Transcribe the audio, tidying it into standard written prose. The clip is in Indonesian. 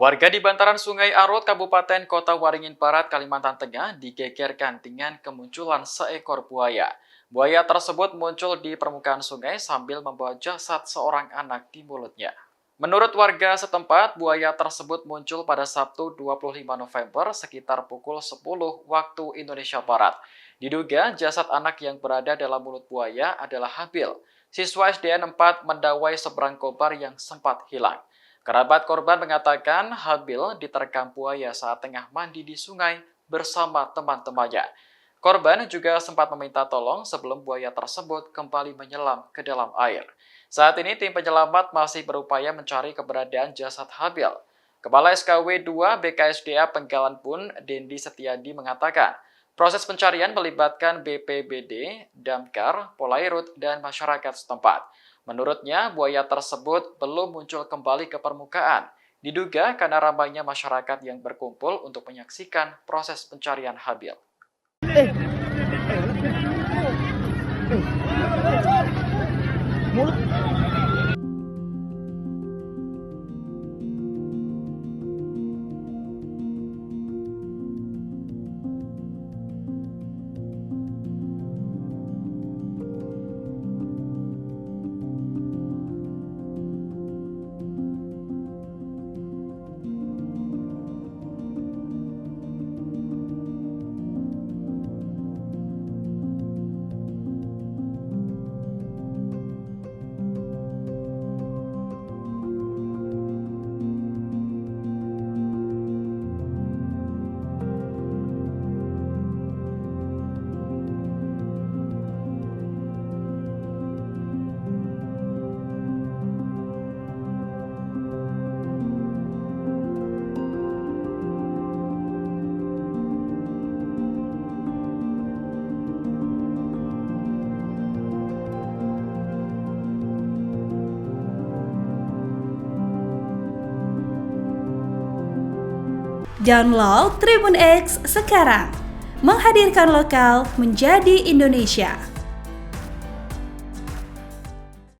Warga di bantaran Sungai Arut, Kabupaten Kota Waringin Barat, Kalimantan Tengah digegerkan dengan kemunculan seekor buaya. Buaya tersebut muncul di permukaan sungai sambil membawa jasad seorang anak di mulutnya. Menurut warga setempat, buaya tersebut muncul pada Sabtu 25 November sekitar pukul 10 waktu Indonesia Barat. Diduga jasad anak yang berada dalam mulut buaya adalah Habil, siswa SDN 4 Mendawai Seberang Kobar yang sempat hilang. Kerabat korban mengatakan Habil diterkam buaya saat tengah mandi di sungai bersama teman-temannya. Korban juga sempat meminta tolong sebelum buaya tersebut kembali menyelam ke dalam air. Saat ini tim penyelamat masih berupaya mencari keberadaan jasad Habil. Kepala SKW 2 BKSDA Penggalan Pun, Dendi Setiadi mengatakan, proses pencarian melibatkan BPBD, Damkar, Polairut, dan masyarakat setempat. Menurutnya, buaya tersebut belum muncul kembali ke permukaan. Diduga karena ramainya masyarakat yang berkumpul untuk menyaksikan proses pencarian Habil. Download Tribun X sekarang, menghadirkan lokal menjadi Indonesia.